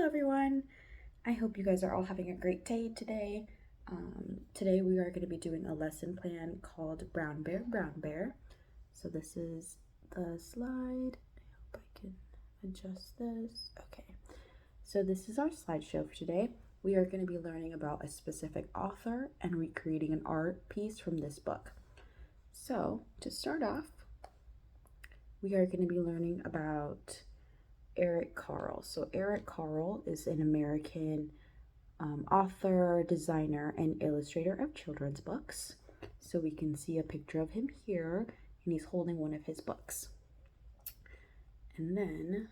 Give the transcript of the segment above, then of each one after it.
everyone. I hope you guys are all having a great day today. Today we are going to be doing a lesson plan called Brown Bear, Brown Bear. So this is the slide. I hope I can adjust this. Okay. So this is our slideshow for today. We are going to be learning about a specific author and recreating an art piece from this book. So to start off, we are going to be learning about Eric Carle. So Eric Carle is an American author, designer, and illustrator of children's books. So we can see a picture of him here, and he's holding one of his books. And then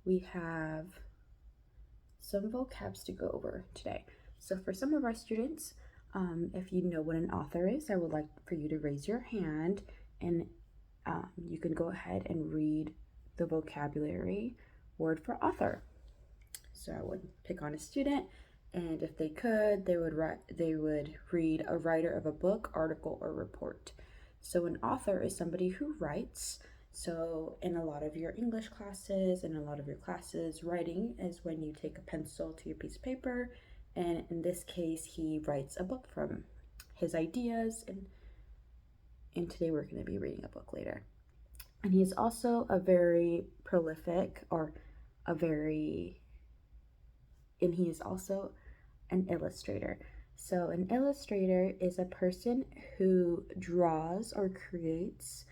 we have some vocabs to go over today. So for some of our students, if you know what an author is, I would like for you to raise your hand, and you can go ahead and read the vocabulary word for author. So I would pick on a student, and if they could, they would read a writer of a book, article, or report. So an author is somebody who writes. So in a lot of your English classes and a lot of your classes, writing is when you take a pencil to your piece of paper, and in this case, he writes a book from his ideas, and today we're going to be reading a book later. And he's also a very prolific, and he is also an illustrator. So an illustrator is a person who draws or creates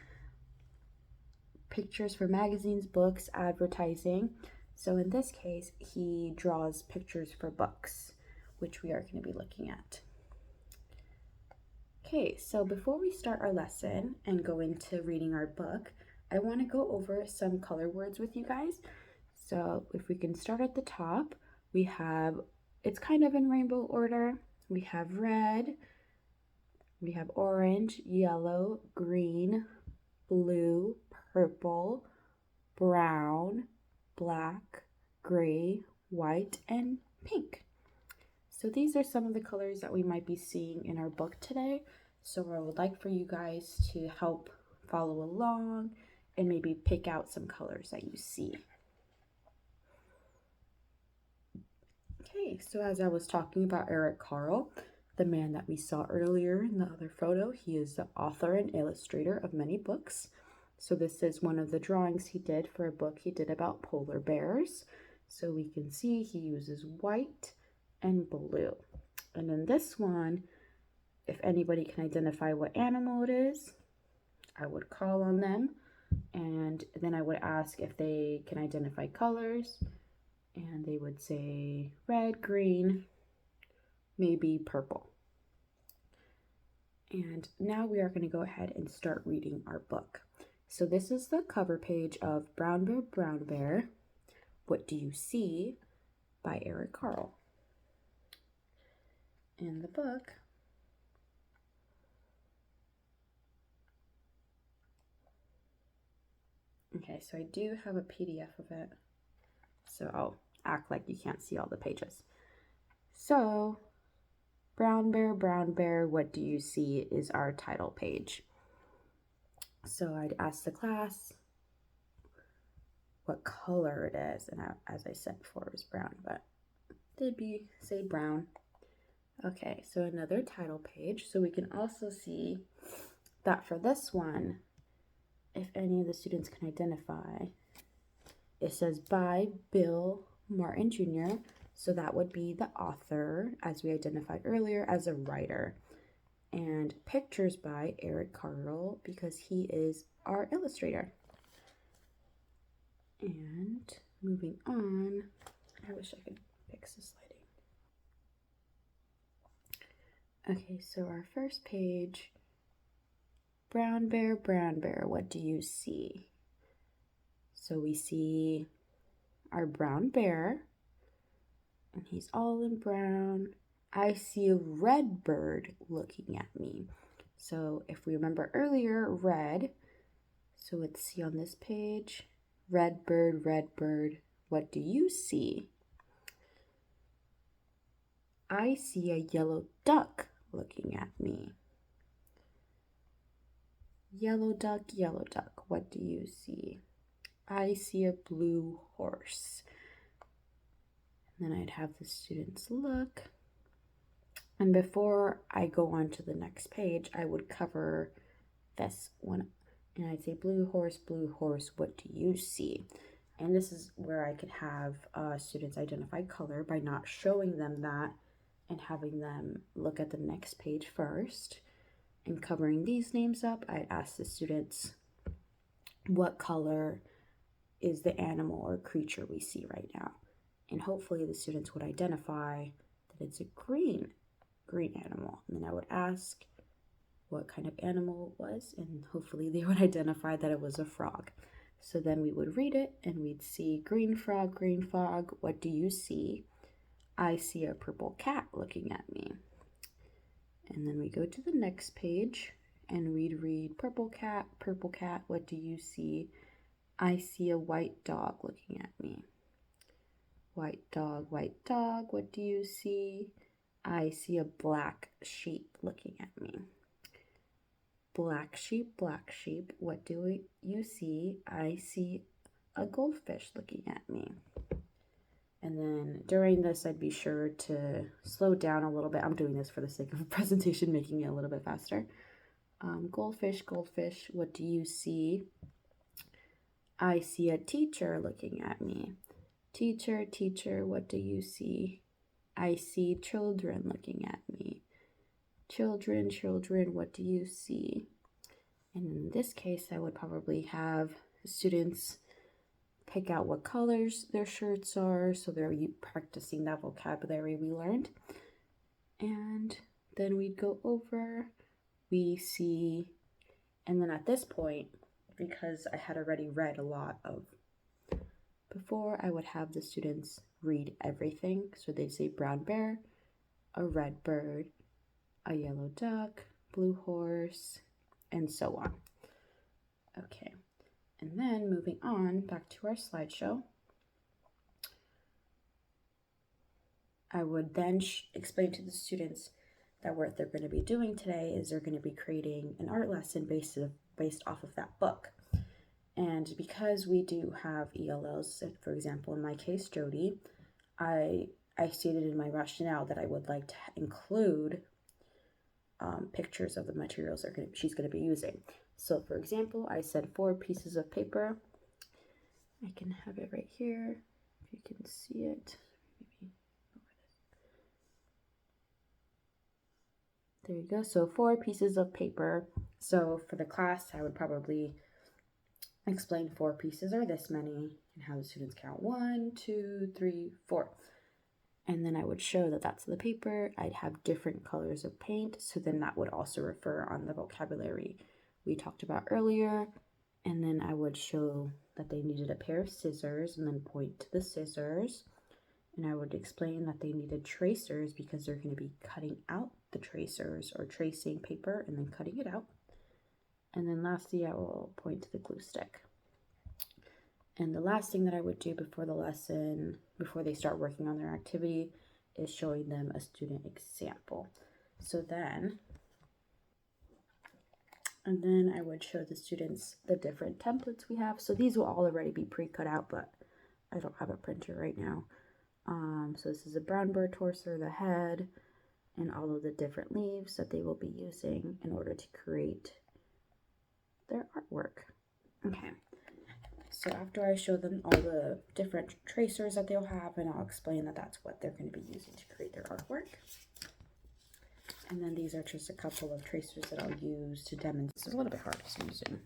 pictures for magazines, books, advertising. So in this case, he draws pictures for books, which we are going to be looking at. Okay, so before we start our lesson and go into reading our book, I want to go over some color words with you guys. So if we can start at the top, we have, it's kind of in rainbow order. We have red, we have orange, yellow, green, blue, purple, brown, black, gray, white, and pink. So these are some of the colors that we might be seeing in our book today. So I would like for you guys to help follow along and maybe pick out some colors that you see. Okay, so as I was talking about Eric Carle, the man that we saw earlier in the other photo, he is the author and illustrator of many books. So this is one of the drawings he did for a book he did about polar bears. So we can see he uses white and blue. And in this one, if anybody can identify what animal it is, I would call on them, and then I would ask if they can identify colors, and they would say red, green, maybe purple. And now we are going to go ahead and start reading our book. So this is the cover page of Brown Bear, Brown Bear, What Do You See? By Eric Carle. In the book, okay, so I do have a PDF of it, so I'll act like you can't see all the pages. So, Brown Bear, What Do You See? Is our title page. So I'd ask the class what color it is, and as I said before, it was brown, but they'd say brown. Okay, so another title page. So we can also see that for this one, if any of the students can identify, it says by Bill Martin Jr., so that would be the author, as we identified earlier, as a writer. And pictures by Eric Carle, because he is our illustrator. And moving on, I wish I could fix the sliding. Okay, so our first page, Brown Bear, What Do You See? So we see our brown bear, and he's all in brown. I see a red bird looking at me. So if we remember earlier, red, so let's see on this page, red bird, what do you see? I see a yellow duck looking at me. Yellow duck, what do you see? I see a blue horse. And then I'd have the students look. And before I go on to the next page, I would cover this one. And I'd say, blue horse, what do you see? And this is where I could have students identify color by not showing them that and having them look at the next page first. And covering these names up, I'd ask the students, what color is the animal or creature we see right now? And hopefully the students would identify that it's a green animal. And then I would ask what kind of animal it was, and hopefully they would identify that it was a frog. So then we would read it and we'd see, green frog, what do you see? I see a purple cat looking at me. And then we go to the next page and we'd read, purple cat, what do you see? I see a white dog looking at me. White dog, what do you see? I see a black sheep looking at me. Black sheep, what do you see? I see a goldfish looking at me. And then during this, I'd be sure to slow down a little bit. I'm doing this for the sake of a presentation, making it a little bit faster. Goldfish, what do you see? I see a teacher looking at me. Teacher, what do you see? I see children looking at me. Children, what do you see? And in this case, I would probably have students pick out what colors their shirts are, so they're practicing that vocabulary we learned. And then we'd go over, we see, and then at this point, because I had already read a lot of before, I would have the students read everything. So they'd say brown bear, a red bird, a yellow duck, blue horse, and so on. Okay, and then moving on back to our slideshow, I would then explain to the students that what they're going to be doing today is they're going to be creating an art lesson based off of that book. And because we do have ELLs, for example, in my case, Jody, I stated in my rationale that I would like to include pictures of the materials she's going to be using. So for example, I said 4 pieces of paper. I can have it right here, if you can see it. Maybe there you go. So 4 pieces of paper. So for the class, I would probably explain 4 pieces are this many and how the students count 1, 2, 3, 4. And then I would show that that's the paper. I'd have different colors of paint, so then that would also refer on the vocabulary we talked about earlier. And then I would show that they needed a pair of scissors and then point to the scissors. And I would explain that they needed tracers because they're going to be cutting out the tracers or tracing paper and then cutting it out. And then lastly, I will point to the glue stick. And the last thing that I would do before the lesson, before they start working on their activity, is showing them a student example. So then I would show the students the different templates we have. So these will all already be pre-cut out, but I don't have a printer right now. So this is a brown bird torso, the head, and all of the different leaves that they will be using in order to create their artwork. Okay, so after I show them all the different tracers that they'll have, and I'll explain that that's what they're going to be using to create their artwork. And then these are just a couple of tracers that I'll use to demonstrate. This is a little bit hard because I'm using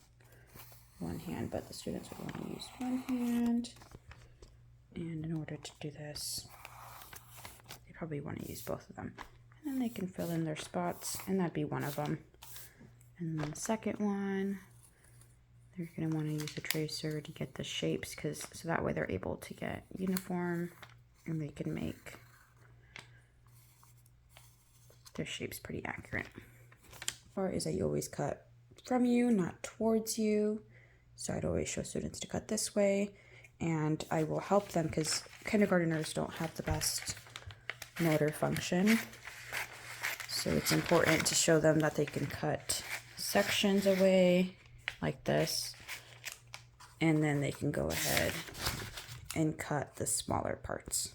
one hand, but the students are going to use one hand. And in order to do this, they probably want to use both of them. And then they can fill in their spots, and that'd be one of them. And then the second one, they're going to want to use a tracer to get the shapes, so that way they're able to get uniform and they can make their shapes pretty accurate. Part is that you always cut from you, not towards you. So I'd always show students to cut this way, and I will help them because kindergarteners don't have the best motor function. So it's important to show them that they can cut sections away like this, and then they can go ahead and cut the smaller parts.